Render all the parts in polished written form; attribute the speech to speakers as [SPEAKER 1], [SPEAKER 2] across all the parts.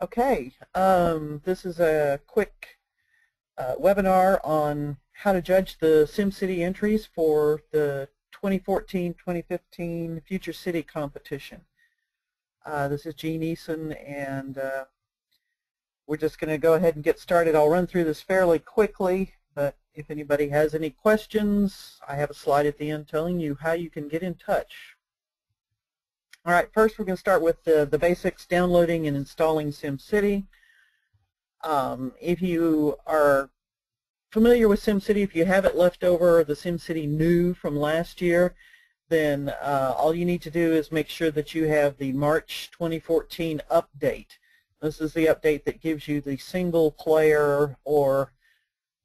[SPEAKER 1] Okay, this is a quick webinar on how to judge the SimCity entries for the 2014-2015 Future City competition. This is Gene Eason, and we're just going to go ahead and get started. I'll run through this fairly quickly, but if anybody has any questions, I have a slide at the end telling you how you can get in touch. All right, first we're going to start with the basics, downloading and installing SimCity. If you are familiar with SimCity, if you have it left over, the SimCity new from last year, then all you need to do is make sure that you have the March 2014 update. This is the update that gives you the single player, or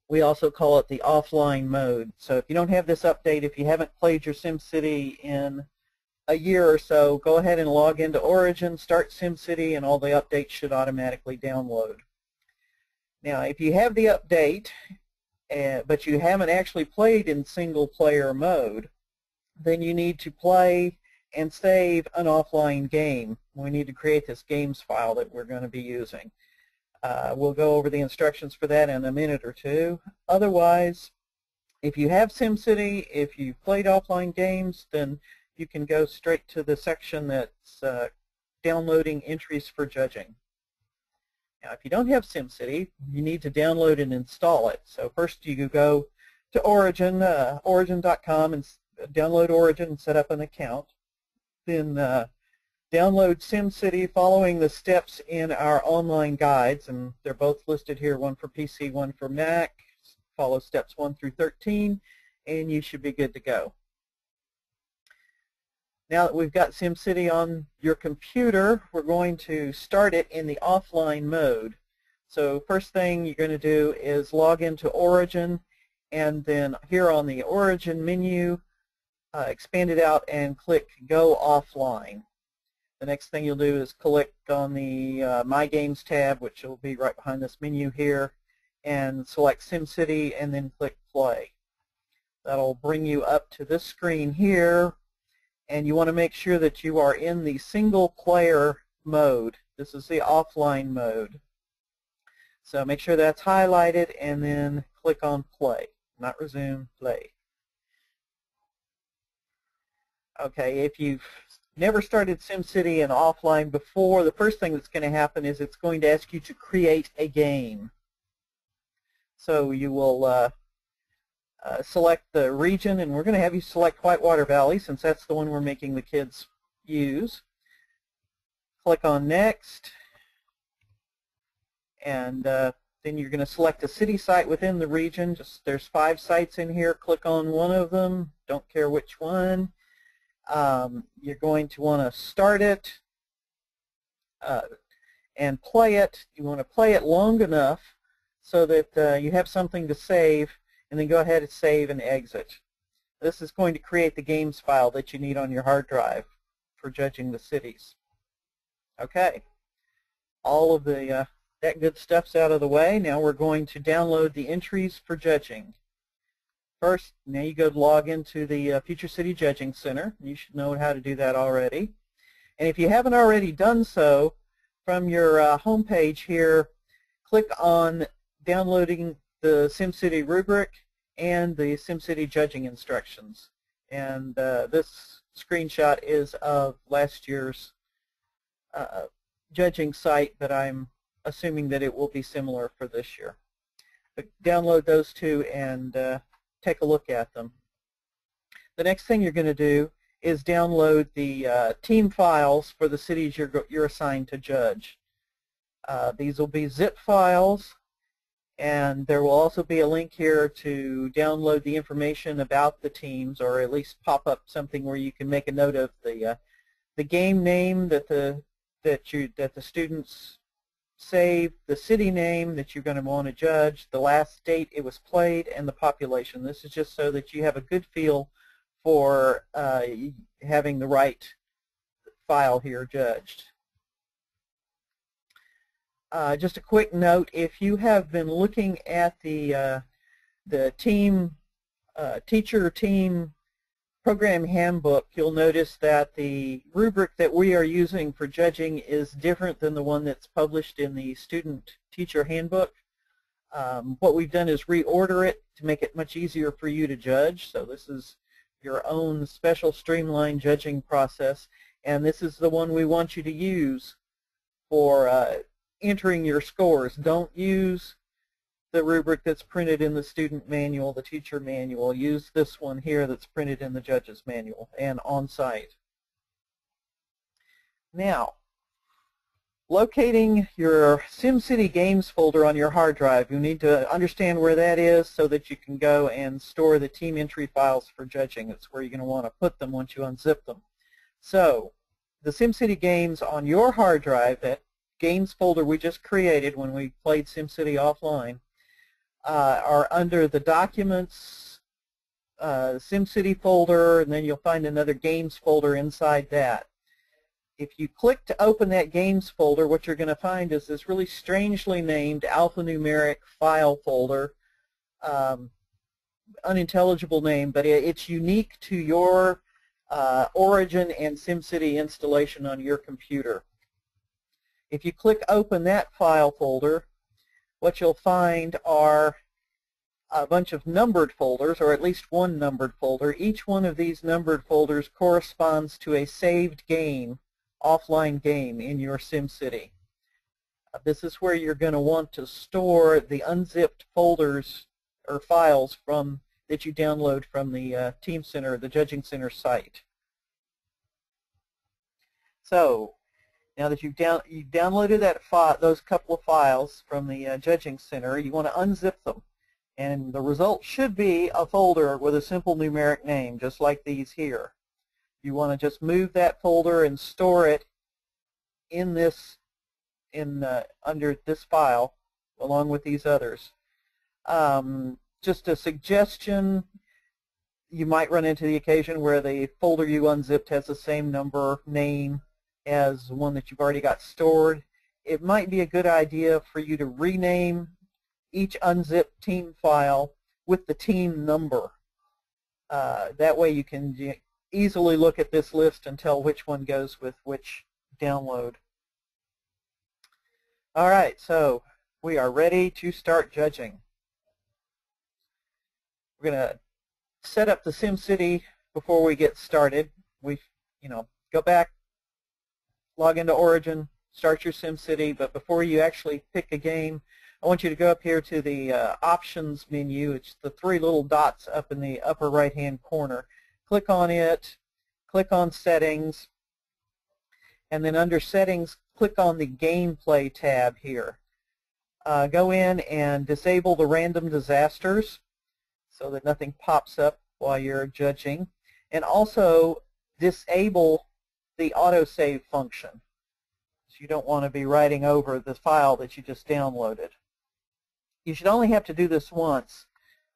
[SPEAKER 1] we also call it the offline mode. So if you don't have this update, if you haven't played your SimCity in a year or so, go ahead and log into Origin, start SimCity, and all the updates should automatically download. Now, if you have the update, but you haven't actually played in single player mode, then you need to play and save an offline game. We need to create this games file that we're going to be using. We'll go over the instructions for that in a minute or two. Otherwise, if you have SimCity, if you've played offline games, then you can go straight to the section that's downloading entries for judging. Now, if you don't have SimCity, you need to download and install it. So first you go to Origin, origin.com, and download Origin and set up an account. Then download SimCity following the steps in our online guides, and they're both listed here, one for PC, one for Mac. Follow steps 1 through 13, and you should be good to go. Now that we've got SimCity on your computer, we're going to start it in the offline mode. So first thing you're going to do is log into Origin, and then here on the Origin menu, expand it out and click Go Offline. The next thing you'll do is click on the My Games tab, which will be right behind this menu here, and select SimCity and then click Play. That'll bring you up to this screen here, and you want to make sure that you are in the single player mode. This is the offline mode. So make sure that's highlighted and then click on Play. Not Resume, Play. Okay, if you've never started SimCity in offline before, the first thing that's going to happen is it's going to ask you to create a game. So you will select the region, and we're going to have you select Whitewater Valley since that's the one we're making the kids use. Click on Next, and then you're going to select a city site within the region. There's 5 sites in here. Click on one of them. Don't care which one. You're going to want to start it and play it. You want to play it long enough so that you have something to save, and then go ahead and save and exit. This is going to create the games file that you need on your hard drive for judging the cities. Okay, all of the that good stuff's out of the way. Now we're going to download the entries for judging. First, now you go to log into the Future City Judging Center. You should know how to do that already. And if you haven't already done so, from your home page here, click on downloading the SimCity rubric and the SimCity judging instructions. And this screenshot is of last year's judging site, but I'm assuming that it will be similar for this year. But download those two and take a look at them. The next thing you're going to do is download the team files for the cities you're assigned to judge. These will be zip files, and there will also be a link here to download the information about the teams, or at least pop up something where you can make a note of the game name that the students save, the city name that you're going to want to judge, the last date it was played, and the population. This is just so that you have a good feel for having the right file here judged. Just a quick note, if you have been looking at the team teacher team program handbook, you'll notice that the rubric that we are using for judging is different than the one that's published in the student teacher handbook. What we've done is reorder it to make it much easier for you to judge. So this is your own special streamlined judging process, and this is the one we want you to use for entering your scores. Don't use the rubric that's printed in the student manual, the teacher manual. Use this one here that's printed in the judge's manual and on site. Now, locating your SimCity games folder on your hard drive, you need to understand where that is so that you can go and store the team entry files for judging. It's where you're going to want to put them once you unzip them. So, the SimCity games on your hard drive, that games folder we just created when we played SimCity offline, are under the Documents SimCity folder, and then you'll find another Games folder inside that. If you click to open that Games folder, what you're going to find is this really strangely named alphanumeric file folder. Unintelligible name, but it's unique to your Origin and SimCity installation on your computer. If you click open that file folder, what you'll find are a bunch of numbered folders, or at least one numbered folder. Each one of these numbered folders corresponds to a saved game, offline game in your SimCity. This is where you're going to want to store the unzipped folders or files that you download from the Team Center, the Judging Center site. So, now that you've downloaded those couple of files from the Judging Center, you want to unzip them. And the result should be a folder with a simple numeric name, just like these here. You want to just move that folder and store it in this, under this file, along with these others. Just a suggestion, you might run into the occasion where the folder you unzipped has the same number name as one that you've already got stored. It might be a good idea for you to rename each unzipped team file with the team number. That way you can easily look at this list and tell which one goes with which download. All right, so we are ready to start judging. We're going to set up the SimCity before we get started. Go back, log into Origin, start your SimCity, but before you actually pick a game, I want you to go up here to the Options menu. It's the three little dots up in the upper right-hand corner. Click on it, click on Settings, and then under Settings, click on the Gameplay tab here. Go in and disable the random disasters so that nothing pops up while you're judging, and also disable the autosave function. So you don't want to be writing over the file that you just downloaded. You should only have to do this once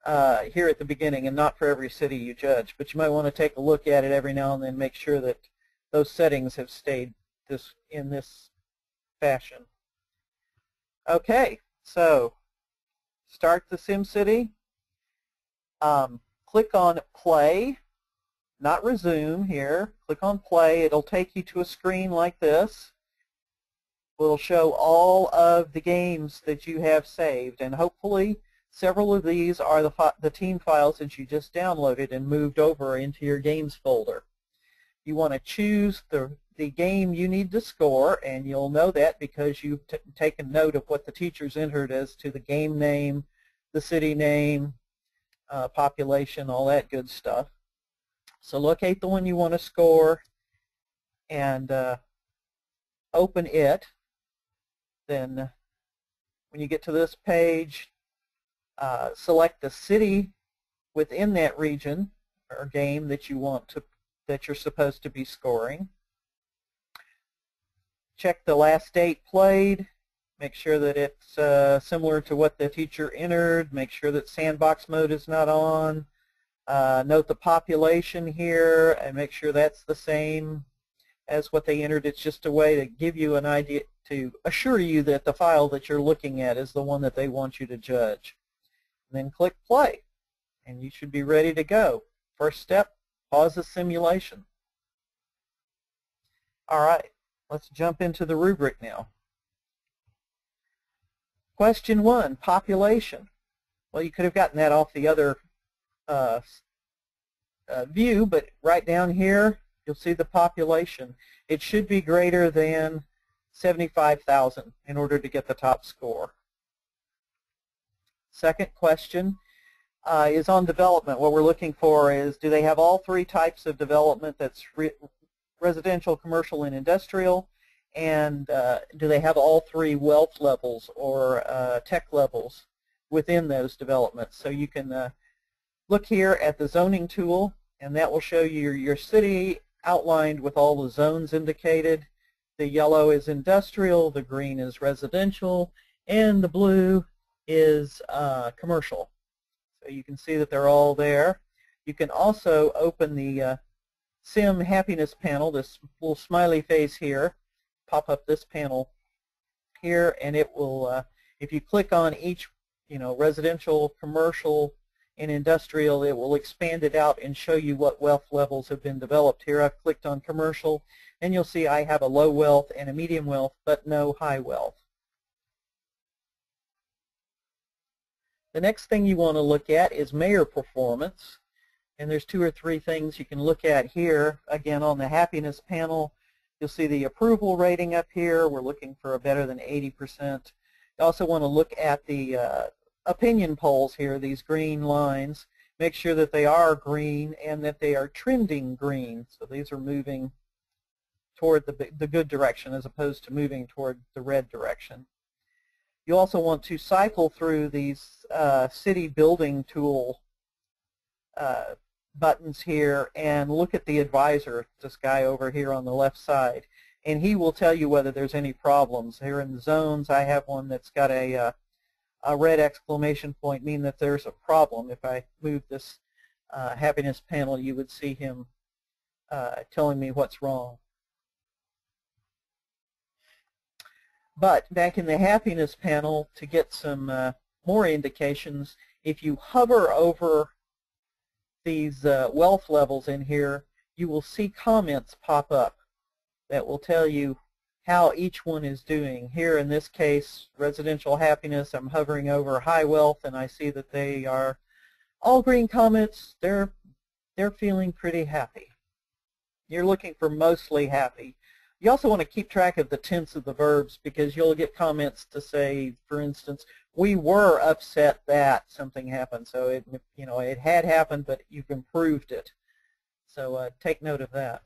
[SPEAKER 1] here at the beginning and not for every city you judge, but you might want to take a look at it every now and then, make sure that those settings have stayed in this fashion. Okay, so start the SimCity. Click on Play, not Resume here. Click on Play. It'll take you to a screen like this. It'll show all of the games that you have saved, and hopefully several of these are the team files that you just downloaded and moved over into your games folder. You want to choose the game you need to score, and you'll know that because you've taken note of what the teachers entered as to the game name, the city name, population, all that good stuff. So locate the one you want to score and open it. Then when you get to this page, select the city within that region or game that you're supposed to be scoring. Check the last date played. Make sure that it's similar to what the teacher entered. Make sure that sandbox mode is not on. Note the population here and make sure that's the same as what they entered. It's just a way to give you an idea, to assure you that the file that you're looking at is the one that they want you to judge. And then click play, and you should be ready to go. First step, Pause the simulation. All right, let's jump into the rubric now. Question 1, population. Well, you could have gotten that off the other view, but right down here, you'll see the population. It should be greater than 75,000 in order to get the top score. Second question is on development. What we're looking for is, do they have all three types of development? That's residential, commercial, and industrial. And do they have all three wealth levels or tech levels within those developments? So you can look here at the zoning tool, and that will show you your city outlined with all the zones indicated. The yellow is industrial, the green is residential, and the blue is commercial. So you can see that they're all there. You can also open the Sim Happiness panel, this little smiley face here, pop up this panel here, and it will, if you click on each, residential, commercial, and industrial, it will expand it out and show you what wealth levels have been developed. Here I've clicked on commercial, and you'll see I have a low wealth and a medium wealth, but no high wealth. The next thing you want to look at is mayor performance, and there's 2 or 3 things you can look at here. Again, on the happiness panel, you'll see the approval rating up here. We're looking for a better than 80%. You also want to look at the opinion polls here, these green lines. Make sure that they are green and that they are trending green. So these are moving toward the good direction as opposed to moving toward the red direction. You also want to cycle through these city building tool buttons here and look at the advisor, this guy over here on the left side, and he will tell you whether there's any problems. Here in the zones, I have one that's got a red exclamation point, meaning that there's a problem. If I move this happiness panel, you would see him telling me what's wrong. But back in the happiness panel, to get some more indications, if you hover over these wealth levels in here, you will see comments pop up that will tell you how each one is doing. Here in this case, residential happiness, I'm hovering over high wealth, and I see that they are all green comments. They're feeling pretty happy. You're looking for mostly happy. You also want to keep track of the tense of the verbs, because you'll get comments to say, for instance, we were upset that something happened. So it had happened, but you've improved it. So take note of that.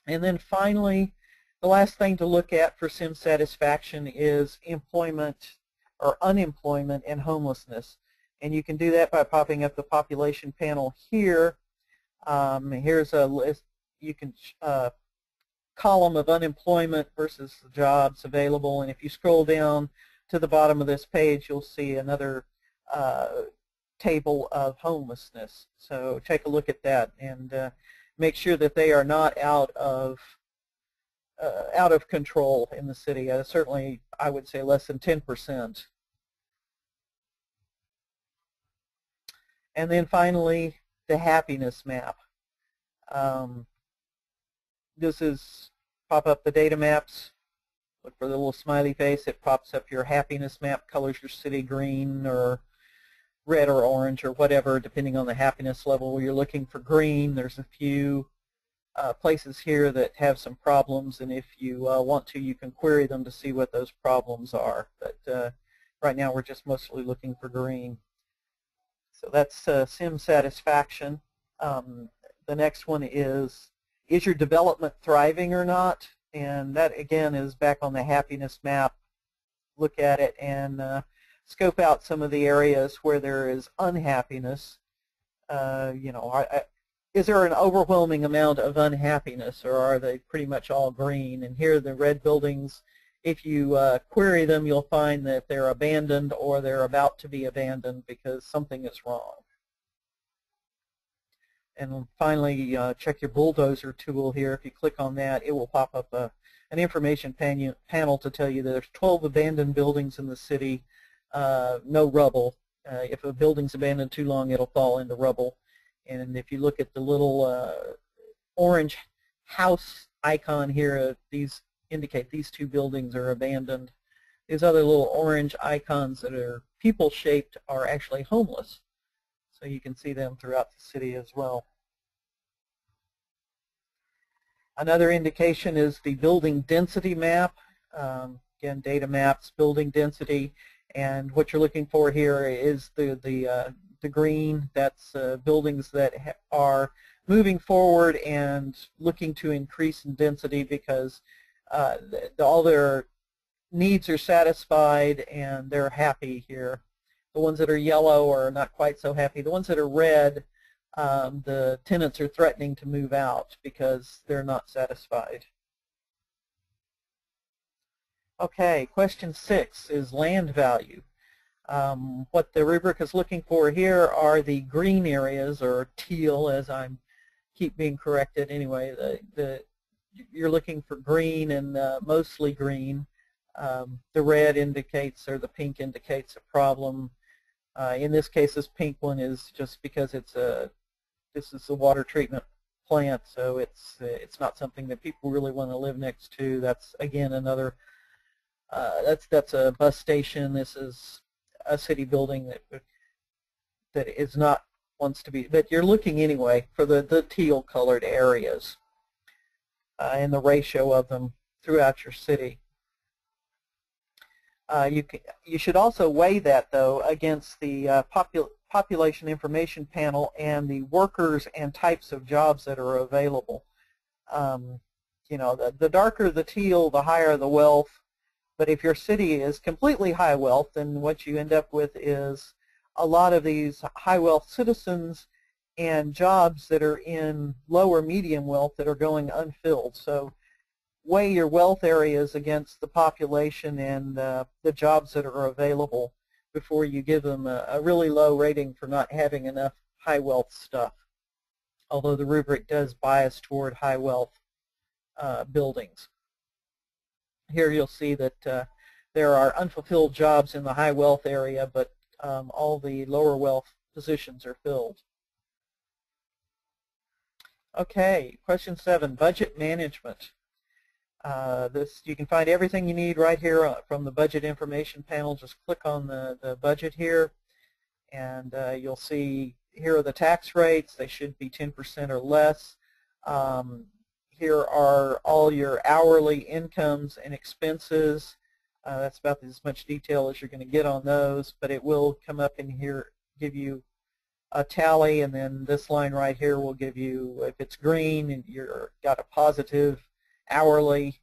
[SPEAKER 1] And then finally, the last thing to look at for sim satisfaction is employment or unemployment and homelessness. And you can do that by popping up the population panel here. Here's a list. You can column of unemployment versus the jobs available, and if you scroll down to the bottom of this page, you'll see another table of homelessness. So take a look at that and make sure that they are not out of control in the city. Certainly, I would say less than 10%. And then finally, the happiness map. This is pop up the data maps. Look for the little smiley face. It pops up your happiness map, colors your city green or red or orange or whatever, depending on the happiness level. You're looking for green. There's a few places here that have some problems, and if you want to, you can query them to see what those problems are. But right now, we're just mostly looking for green. So that's sim satisfaction. The next one is your development thriving or not? And that, again, is back on the happiness map. Look at it and scope out some of the areas where there is unhappiness. Is there an overwhelming amount of unhappiness, or are they pretty much all green? And here, the red buildings, if you query them, you'll find that they're abandoned or they're about to be abandoned because something is wrong. And finally, check your bulldozer tool here. If you click on that, it will pop up an information panel to tell you that there's 12 abandoned buildings in the city, no rubble. If a building's abandoned too long, it'll fall into rubble. And if you look at the little orange house icon here, these indicate these two buildings are abandoned. These other little orange icons that are people-shaped are actually homeless. So you can see them throughout the city as well. Another indication is the building density map. Again, data maps, building density, and what you're looking for here is the green. That's buildings that are moving forward and looking to increase in density because all their needs are satisfied and they're happy here. The ones that are yellow are not quite so happy. The ones that are red, the tenants are threatening to move out because they're not satisfied. Okay, question 6 is land value. What the rubric is looking for here are the green areas, or teal, as I keep being corrected anyway. You're looking for green and mostly green. The red indicates, or the pink indicates a problem. In this case, this pink one is just because this is a water treatment plant, so it's not something that people really want to live next to. That's again another. That's a bus station. This is a city building that is not wants to be. But you're looking anyway for the teal colored areas and the ratio of them throughout your city. You should also weigh that, though, against the population information panel and the workers and types of jobs that are available. You know, the darker the teal, the higher the wealth. But if your city is completely high wealth, then what you end up with is a lot of these high wealth citizens and jobs that are in lower medium wealth that are going unfilled. So weigh your wealth areas against the population and the jobs that are available before you give them a really low rating for not having enough high wealth stuff, although the rubric does bias toward high wealth buildings. Here you'll see that there are unfulfilled jobs in the high wealth area, but all the lower wealth positions are filled. Okay, question 7, budget management. You can find everything you need right here from the budget information panel. Just click on the budget here, and you'll see here are the tax rates. They should be 10% or less. Here are all your hourly incomes and expenses. That's about as much detail as you're going to get on those, but it will come up in here, give you a tally, and then this line right here will give you, if it's green and you've got a positive hourly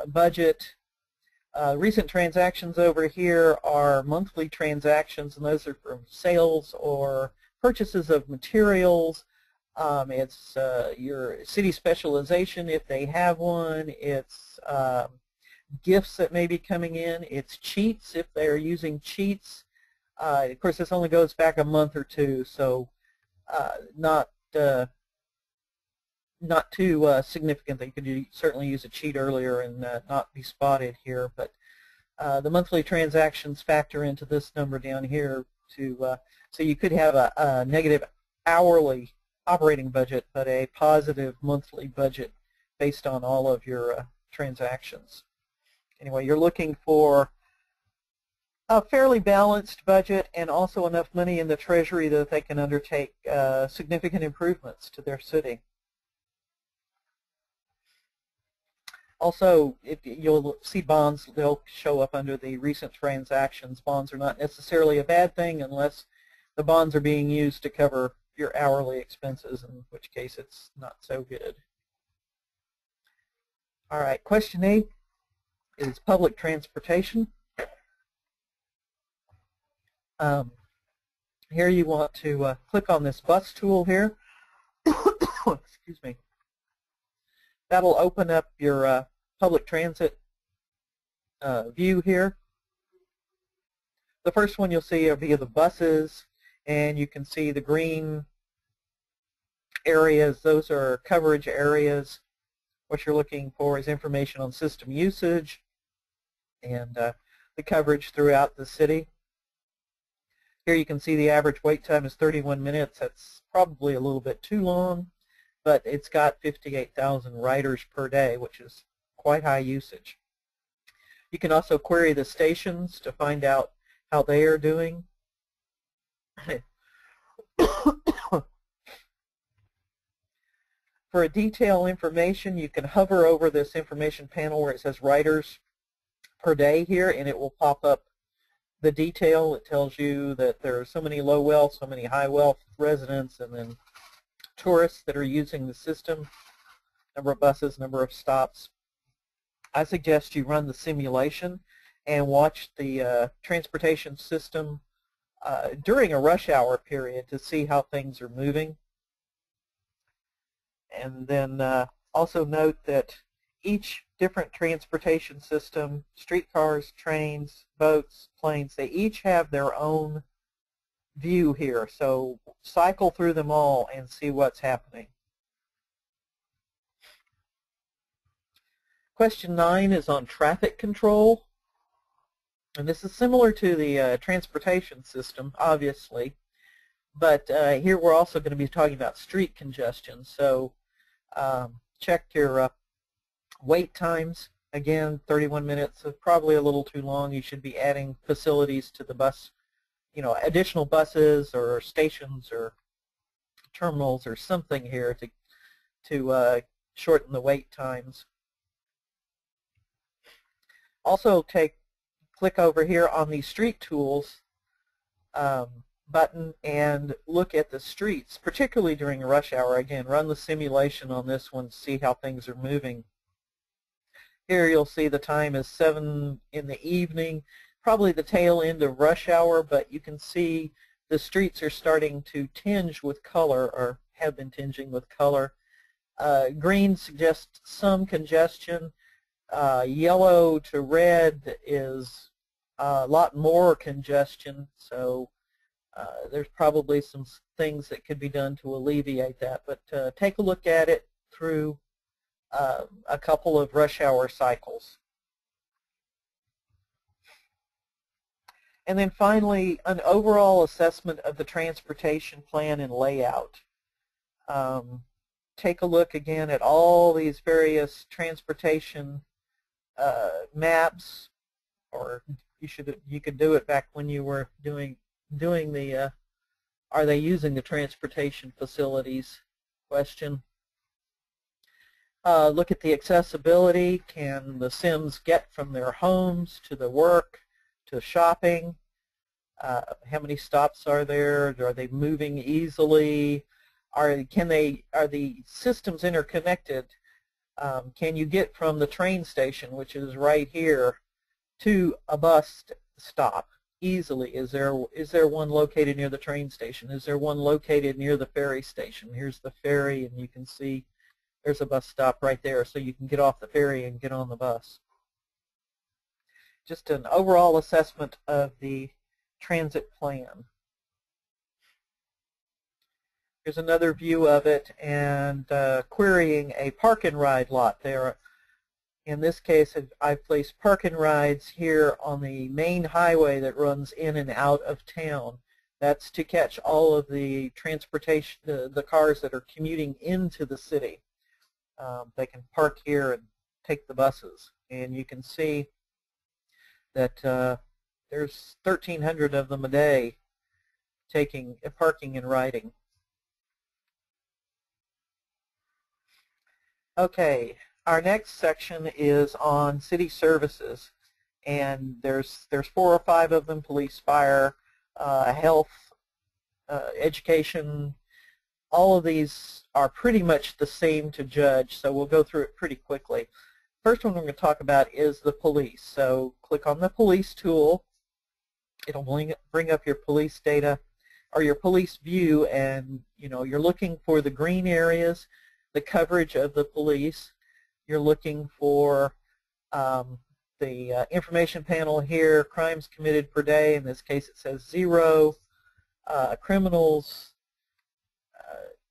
[SPEAKER 1] budget. Recent transactions over here are monthly transactions, and those are from sales or purchases of materials. It's your city specialization if they have one. It's gifts that may be coming in. It's cheats if they're using cheats. Of course, this only goes back a month or two, so not too significant. They could certainly use a cheat earlier and not be spotted here. But the monthly transactions factor into this number down here. So you could have a negative hourly operating budget, but a positive monthly budget based on all of your transactions. Anyway, you're looking for a fairly balanced budget and also enough money in the Treasury that they can undertake significant improvements to their city. Also, you'll see bonds, they'll show up under the recent transactions. Bonds are not necessarily a bad thing unless the bonds are being used to cover your hourly expenses, in which case it's not so good. All right, question 8 is public transportation. Here you want to click on this bus tool here. Excuse me. That'll open up your public transit view here. The first one you'll see are via the buses, and you can see the green areas. Those are coverage areas. What you're looking for is information on system usage and the coverage throughout the city. Here you can see the average wait time is 31 minutes. That's probably a little bit too long, but it's got 58,000 riders per day, which is quite high usage. You can also query the stations to find out how they are doing. For detailed information, you can hover over this information panel where it says riders per day here, and it will pop up the detail. It tells you that there are so many low wealth, so many high wealth residents, and then tourists that are using the system, number of buses, number of stops. I suggest you run the simulation and watch the transportation system during a rush hour period to see how things are moving. And then also note that each different transportation system, streetcars, trains, boats, planes, they each have their own view here. So cycle through them all and see what's happening. Question 9 is on traffic control. And this is similar to the transportation system, obviously. But here we're also going to be talking about street congestion. So check your wait times. Again, 31 minutes is probably a little too long. You should be adding facilities to the bus, additional buses or stations or terminals or something here to shorten the wait times. Also click over here on the Street Tools button and look at the streets, particularly during rush hour. Again, run the simulation on this one to see how things are moving. Here you'll see the time is 7 in the evening, probably the tail end of rush hour, but you can see the streets are starting to tinge with color, or have been tinging with color. Green suggests some congestion. Yellow to red is a lot more congestion, so there's probably some things that could be done to alleviate that. But take a look at it through a couple of rush hour cycles. And then finally, an overall assessment of the transportation plan and layout. Take a look again at all these various transportation maps, or you could do it back when you were doing the are they using the transportation facilities question. Look at the accessibility. Can the Sims get from their homes to the work, to shopping? How many stops are there? Are they moving easily? Are the systems interconnected? Can you get from the train station, which is right here, to a bus stop easily? Is there one located near the train station? Is there one located near the ferry station? Here's the ferry, and you can see there's a bus stop right there, so you can get off the ferry and get on the bus. Just an overall assessment of the transit plan. Here's another view of it, and querying a park and ride lot there. In this case, I've placed park and rides here on the main highway that runs in and out of town. That's to catch all of the transportation, the cars that are commuting into the city. They can park here and take the buses. And you can see that there's 1,300 of them a day parking and riding. Okay, our next section is on city services, and there's 4 or 5 of them: police, fire, health, education. All of these are pretty much the same to judge, so we'll go through it pretty quickly. First one we're going to talk about is the police. So click on the police tool. It'll bring up your police data or your police view, and you're looking for the green areas, the coverage of the police. You're looking for the information panel here, crimes committed per day. In this case it says 0. Criminals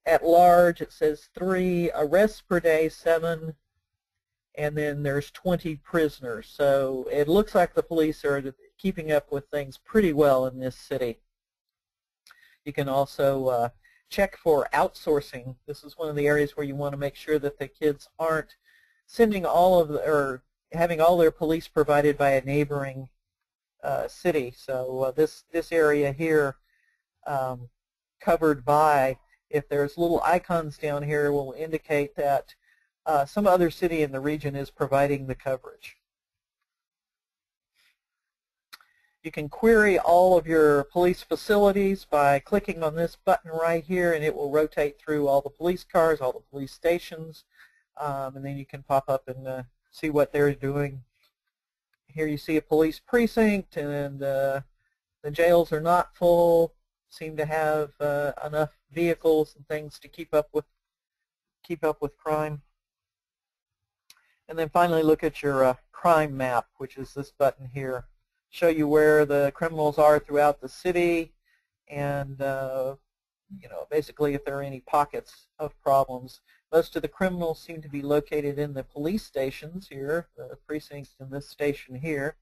[SPEAKER 1] at large, it says 3. Arrests per day, 7. And then there's 20 prisoners. So it looks like the police are keeping up with things pretty well in this city. You can also check for outsourcing. This is one of the areas where you want to make sure that the kids aren't sending all of the, or having all their police provided by a neighboring city. So this area here, covered by, if there's little icons down here, will indicate that some other city in the region is providing the coverage. You can query all of your police facilities by clicking on this button right here, and it will rotate through all the police cars, all the police stations, and then you can pop up and see what they're doing. Here you see a police precinct, and the jails are not full, seem to have enough vehicles and things to keep up with crime. And then finally, look at your crime map, which is this button here. Show you where the criminals are throughout the city, and basically if there are any pockets of problems. Most of the criminals seem to be located in the police stations here, the precincts in this station here.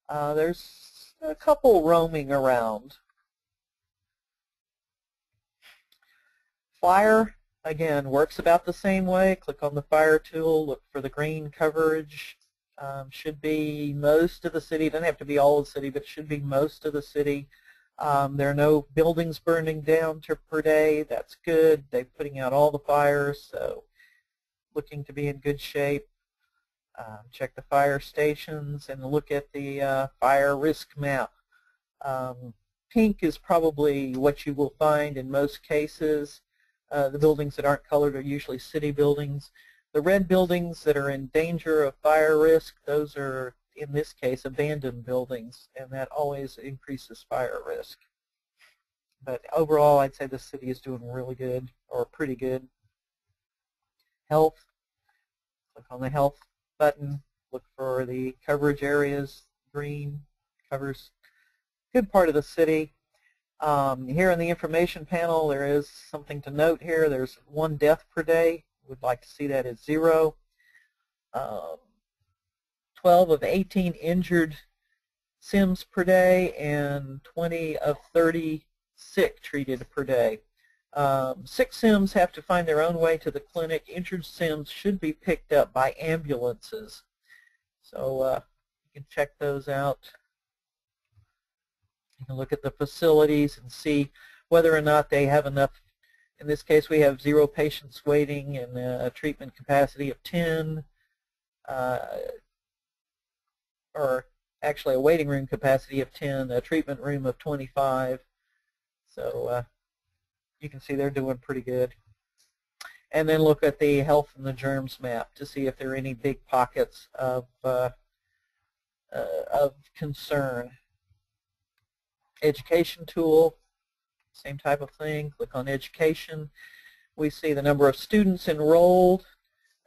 [SPEAKER 1] There's a couple roaming around. Fire, again, works about the same way. Click on the fire tool, look for the green coverage. Should be most of the city. Doesn't have to be all of the city, but should be most of the city. There are no buildings burning down per day. That's good. They're putting out all the fires, so looking to be in good shape. Check the fire stations and look at the fire risk map. Pink is probably what you will find in most cases. The buildings that aren't colored are usually city buildings. The red buildings that are in danger of fire risk, those are, in this case, abandoned buildings, and that always increases fire risk. But overall, I'd say the city is doing really good, or pretty good. Health, click on the health button, look for the coverage areas. Green covers a good part of the city. Here in the information panel, there is something to note here. There's 1 death per day. Would like to see that at 0. 12 of 18 injured SIMs per day, and 20 of 30 sick treated per day. Sick SIMs have to find their own way to the clinic. Injured SIMs should be picked up by ambulances. So you can check those out. You can look at the facilities and see whether or not they have enough. In this case, we have 0 patients waiting and a treatment capacity of 10, or actually a waiting room capacity of 10, a treatment room of 25. So you can see they're doing pretty good. And then look at the health and the germs map to see if there are any big pockets of concern. Education tool. Same type of thing. Click on education. We see the number of students enrolled,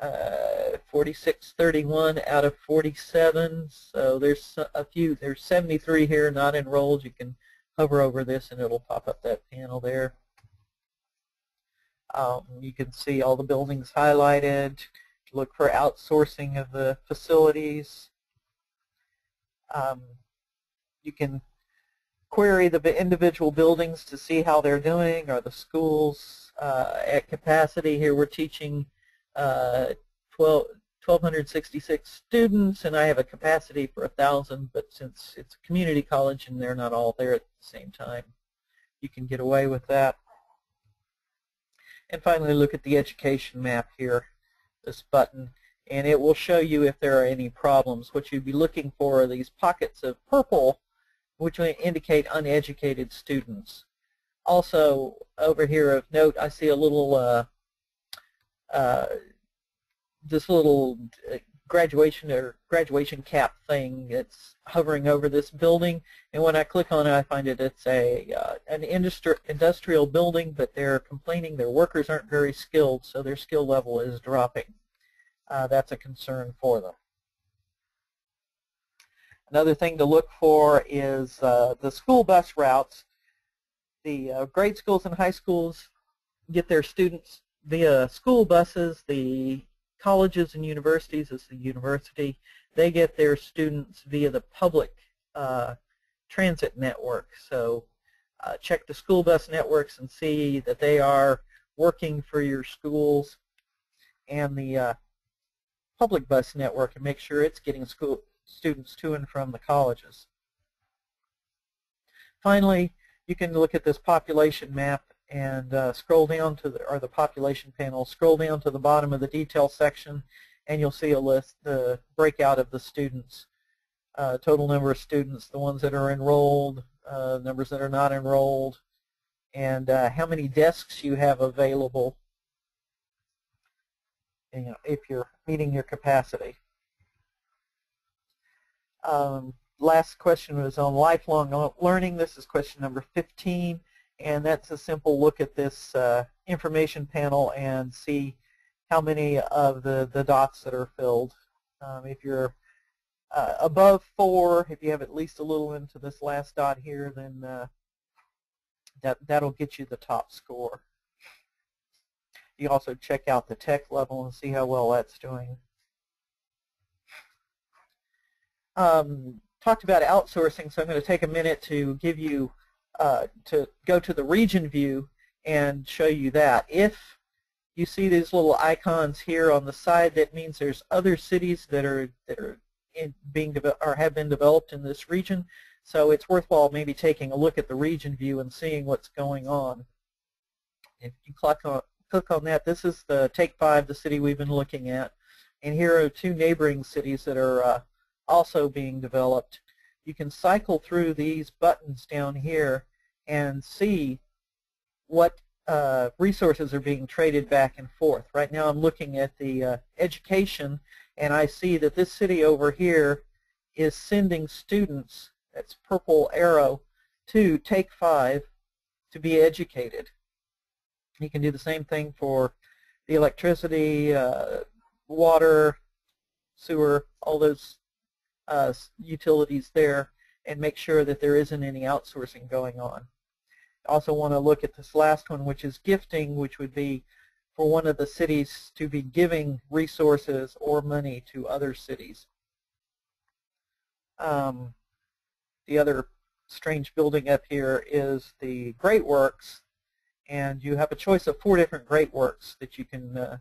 [SPEAKER 1] 4631 out of 47. So there's a few. There's 73 here not enrolled. You can hover over this and it'll pop up that panel there. You can see all the buildings highlighted. Look for outsourcing of the facilities. You can query the individual buildings to see how they're doing. Are the schools at capacity? Here we're teaching 1,266 students, and I have a capacity for 1,000, but since it's a community college and they're not all there at the same time, you can get away with that. And finally, look at the education map here, this button, and it will show you if there are any problems. What you'd be looking for are these pockets of purple, which will indicate uneducated students. Also, over here of note, I see a little, this little graduation cap thing that's hovering over this building. And when I click on it, I find it's an industrial building, but they're complaining their workers aren't very skilled, so their skill level is dropping. That's a concern for them. Another thing to look for is the school bus routes. The grade schools and high schools get their students via school buses. The colleges and universities, as the university, they get their students via the public transit network. So check the school bus networks and see that they are working for your schools, and the public bus network, and make sure it's getting students to and from the colleges. Finally, you can look at this population map and scroll down to the population panel, scroll down to the bottom of the detail section, and you'll see a list, the breakout of the students, total number of students, the ones that are enrolled, numbers that are not enrolled, and how many desks you have available, if you're meeting your capacity. Last question was on lifelong learning. This is question number 15, and that's a simple look at this information panel and see how many of the dots that are filled. If you're above 4, if you have at least a little into this last dot here, then that'll get you the top score. You also check out the tech level and see how well that's doing. Talked about outsourcing, so I'm going to take a minute to give you, to go to the region view and show you that. If you see these little icons here on the side, that means there's other cities that are being developed or have been developed in this region. So it's worthwhile maybe taking a look at the region view and seeing what's going on. If you click on that, this is the Take 5, the city we've been looking at, and here are 2 neighboring cities that are also being developed. You can cycle through these buttons down here and see what resources are being traded back and forth. Right now I'm looking at the education, and I see that this city over here is sending students, that's purple arrow, to Take 5 to be educated. You can do the same thing for the electricity, water, sewer, all those utilities there, and make sure that there isn't any outsourcing going on. Also want to look at this last one, which is gifting, which would be for one of the cities to be giving resources or money to other cities. The other strange building up here is the Great Works, and you have a choice of 4 different Great Works that you can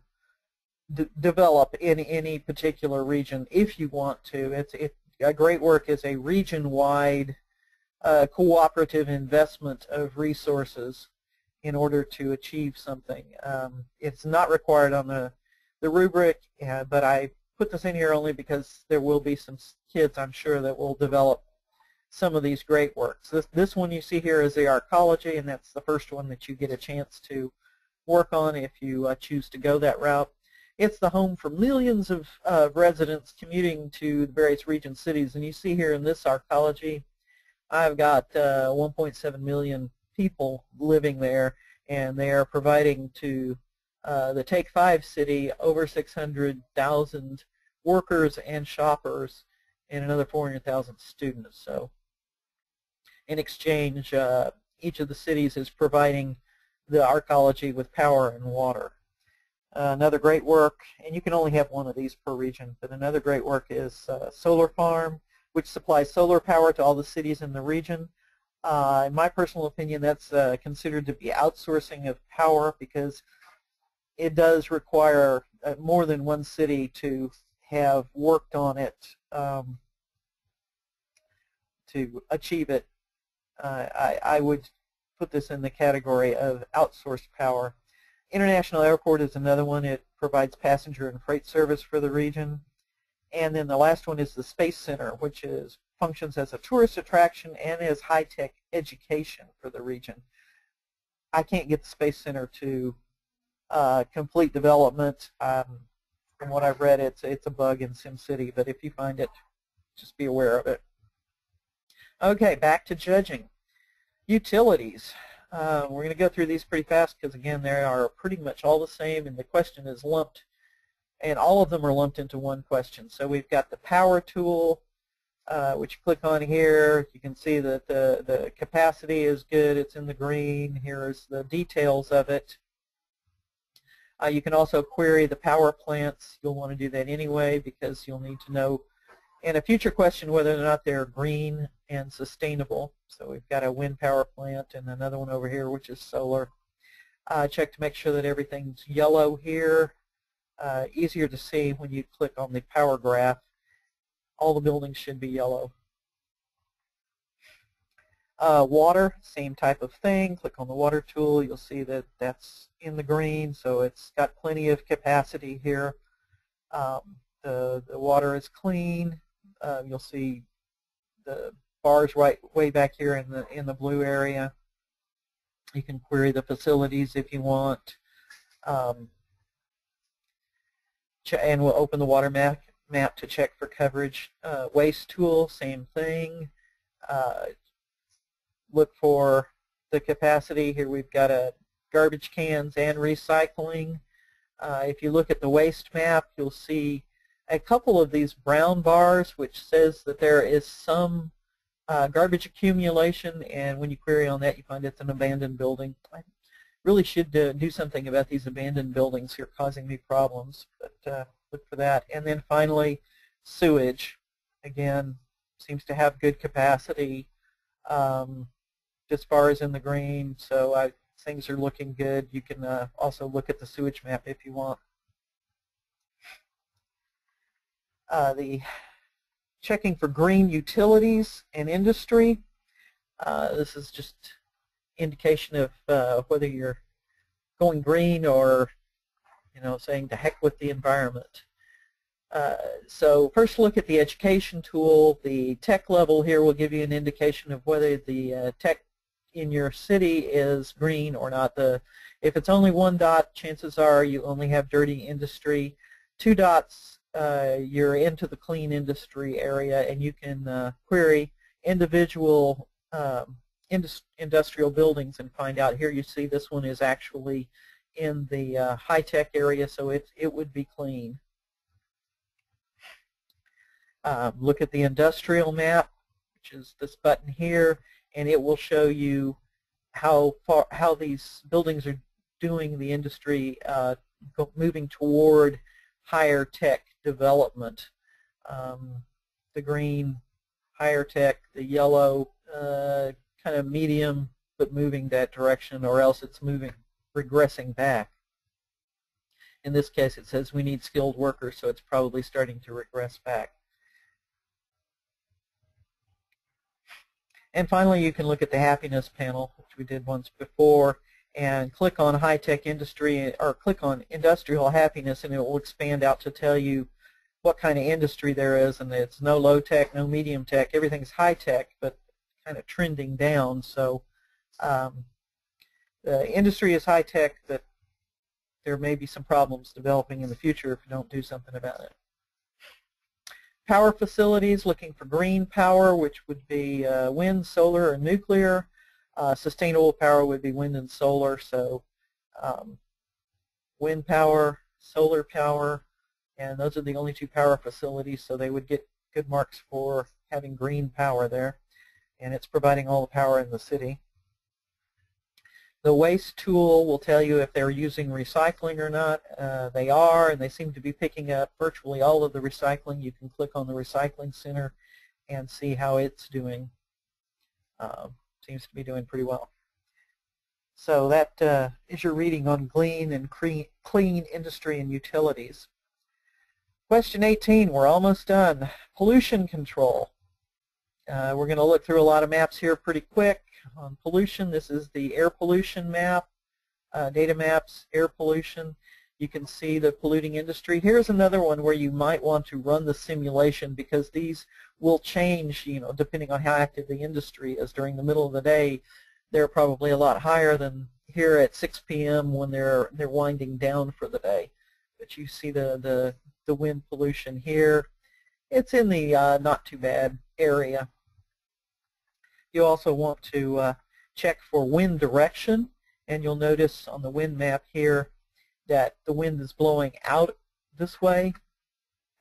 [SPEAKER 1] develop in any particular region if you want to. A Great Work is a region-wide cooperative investment of resources in order to achieve something. It's not required on the rubric, but I put this in here only because there will be some kids, I'm sure, that will develop some of these Great Works. This one you see here is the arcology, and that's the first one that you get a chance to work on if you choose to go that route. It's the home for millions of residents commuting to the various region cities, and you see here in this arcology, I've got 1.7 million people living there, and they are providing to the Take 5 city over 600,000 workers and shoppers and another 400,000 students. So in exchange, each of the cities is providing the arcology with power and water. Another great work, and you can only have one of these per region, but another great work is Solar Farm, which supplies solar power to all the cities in the region. In my personal opinion, that's considered to be outsourcing of power, because it does require more than one city to have worked on it to achieve it. I would put this in the category of outsourced power. International Airport is another one. It provides passenger and freight service for the region. And then the last one is the Space Center, which functions as a tourist attraction and as high-tech education for the region. I can't get the Space Center to complete development. From what I've read, it's a bug in SimCity, but if you find it, just be aware of it. Okay, back to judging. Utilities. We're going to go through these pretty fast because, again, they are pretty much all the same, and the question is lumped, and all of them are lumped into one question. So we've got the power tool, which you click on here. You can see that the capacity is good. It's in the green. Here's the details of it. You can also query the power plants. You'll want to do that anyway because you'll need to know in a future question whether or not they're green and sustainable. So we've got a wind power plant and another one over here which is solar. Check to make sure that everything's yellow here. Easier to see when you click on the power graph. All the buildings should be yellow. Water, same type of thing. Click on the water tool. You'll see that that's in the green, so it's got plenty of capacity here. The water is clean. You'll see the bars way back here in the blue area. You can query the facilities if you want. And we'll open the water map to check for coverage. Waste tool, same thing. Look for the capacity. Here we've got garbage cans and recycling. If you look at the waste map, you'll see a couple of these brown bars which says that there is some garbage accumulation, and when you query on that you find it's an abandoned building. I really should do something about these abandoned buildings here causing me problems, but look for that. And then finally, sewage. Again, seems to have good capacity. As far as in the green, so things are looking good. You can also look at the sewage map if you want. The checking for green utilities and industry. This is just indication of whether you're going green or, saying to heck with the environment. So first look at the education tool. The tech level here will give you an indication of whether the tech in your city is green or not. If it's only one dot, chances are you only have dirty industry. 2 dots, you're into the clean industry area, and you can query individual industrial buildings and find out. Here you see this one is actually in the high-tech area, so it would be clean. Look at the industrial map, which is this button here, and it will show you how these buildings are doing the industry, moving toward higher tech development. The green, higher tech; the yellow, kind of medium, but moving that direction, or else it's regressing back. In this case, it says we need skilled workers, so it's probably starting to regress back. And finally, you can look at the happiness panel, which we did once before, and click on high-tech industry, or click on industrial happiness, and it will expand out to tell you what kind of industry there is, and it's no low-tech, no medium-tech, everything's high-tech, but kind of trending down. So the industry is high-tech, but there may be some problems developing in the future if you don't do something about it. Power facilities, looking for green power, which would be wind, solar, or nuclear. Sustainable power would be wind and solar, so wind power, solar power, and those are the only 2 power facilities, so they would get good marks for having green power there, and it's providing all the power in the city. The waste tool will tell you if they're using recycling or not. They are, and they seem to be picking up virtually all of the recycling. You can click on the recycling center and see how it's doing. Seems to be doing pretty well. So that is your reading on clean and clean industry and utilities. Question 18, we're almost done. Pollution control. We're going to look through a lot of maps here pretty quick. On pollution, this is the air pollution map, data maps, air pollution. You can see the polluting industry. Here's another one where you might want to run the simulation, because these will change, depending on how active the industry is. During the middle of the day, they're probably a lot higher than here at 6 p.m. when they're winding down for the day. But you see the wind pollution here. It's in the not too bad area. You also want to check for wind direction, and you'll notice on the wind map here that the wind is blowing out this way,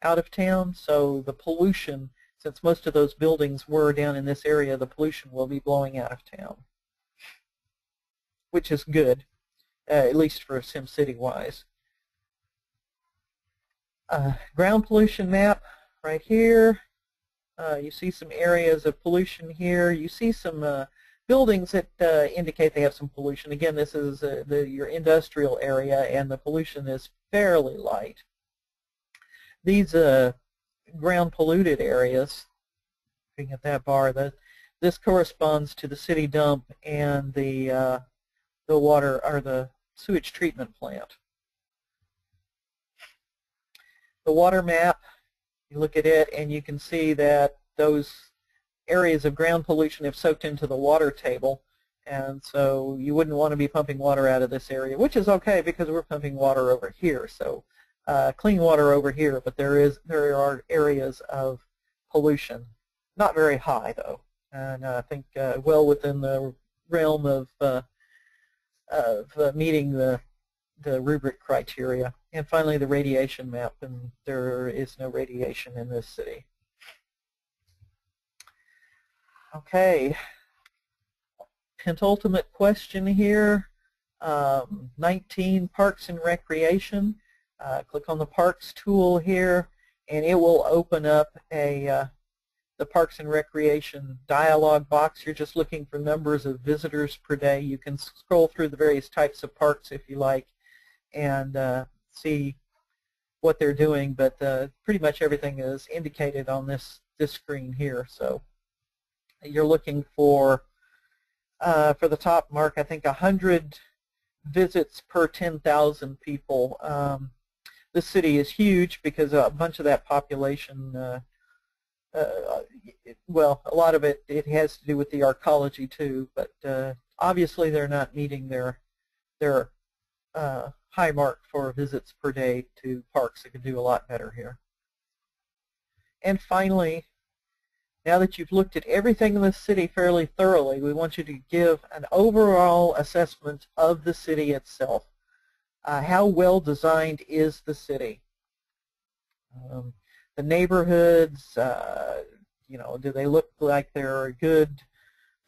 [SPEAKER 1] out of town, so the pollution, since most of those buildings were down in this area, the pollution will be blowing out of town, which is good, at least for SimCity wise. Ground pollution map right here. You see some areas of pollution here. You see some buildings that indicate they have some pollution. Again, this is your industrial area, and the pollution is fairly light. These ground polluted areas, looking at that bar, this corresponds to the city dump and the water or the sewage treatment plant. The water map, you look at it and you can see that those areas of ground pollution have soaked into the water table, and so you wouldn't want to be pumping water out of this area, which is okay because we're pumping water over here. So clean water over here, but there are areas of pollution, not very high though, and I think well within the realm of meeting the rubric criteria. And finally, the radiation map, and there is no radiation in this city. Okay, penultimate question here, 19, Parks and Recreation. Click on the Parks tool here, and it will open up the Parks and Recreation dialog box. You're just looking for numbers of visitors per day. You can scroll through the various types of parks if you like and see what they're doing, but pretty much everything is indicated on this screen here. So you're looking for the top mark, I think 100 visits per 10,000 people. This city is huge because a bunch of that population, well, a lot of it has to do with the arcology too, but obviously they're not meeting their high mark for visits per day to parks. They could do a lot better here. And finally, now that you've looked at everything in the city fairly thoroughly, we want you to give an overall assessment of the city itself. How well designed is the city? The neighborhoods, you know, do they look like they're good,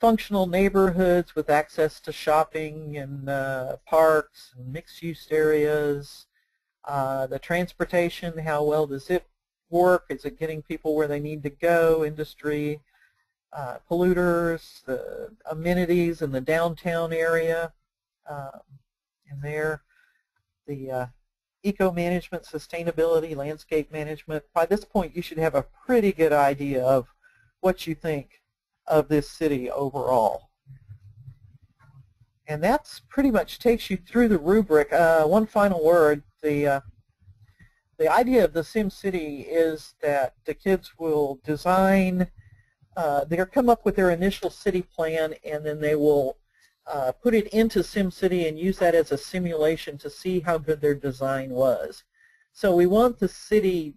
[SPEAKER 1] functional neighborhoods with access to shopping and parks and mixed-use areas? The transportation, how well does it work? Is it getting people where they need to go? Industry, polluters, the amenities in the downtown area, in there, the eco-management, sustainability, landscape management. By this point, you should have a pretty good idea of what you think of this city overall. And that's pretty much takes you through the rubric. One final word, the idea of the SimCity is that the kids will design, they'll come up with their initial city plan, and then they will put it into SimCity and use that as a simulation to see how good their design was. So we want the city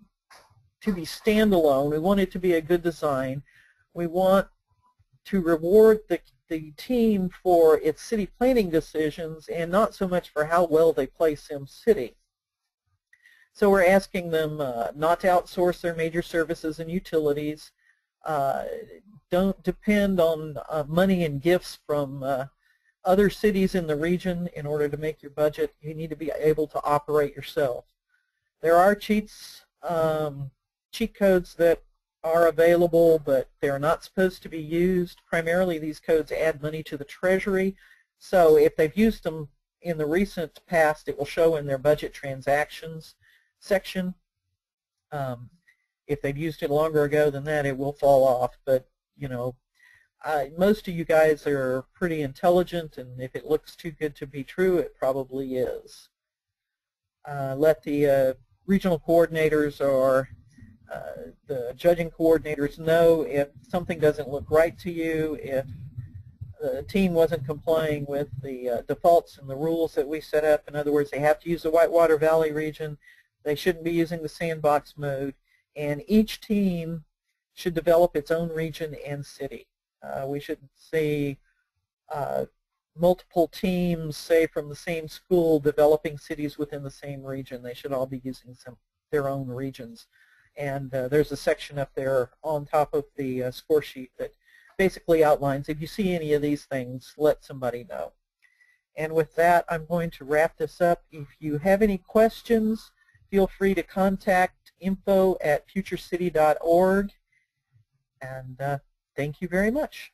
[SPEAKER 1] to be standalone. We want it to be a good design. We want to reward the team for its city planning decisions and not so much for how well they play SimCity. So we're asking them not to outsource their major services and utilities. Don't depend on money and gifts from other cities in the region in order to make your budget. You need to be able to operate yourself. There are cheat codes that are available, but they're not supposed to be used. Primarily, these codes add money to the Treasury. So if they've used them in the recent past, it will show in their budget transactions section. If they've used it longer ago than that, it will fall off. But, you know, most of you guys are pretty intelligent, and if it looks too good to be true, it probably is. Let the regional coordinators or the judging coordinators know if something doesn't look right to you, if the team wasn't complying with the defaults and the rules that we set up. In other words, they have to use the Whitewater Valley region. They shouldn't be using the sandbox mode, and each team should develop its own region and city. We should see multiple teams, say from the same school, developing cities within the same region. They should all be using their own regions. And there's a section up there on top of the score sheet that basically outlines, if you see any of these things, let somebody know. And with that, I'm going to wrap this up. If you have any questions, feel free to contact info@futurecity.org. And thank you very much.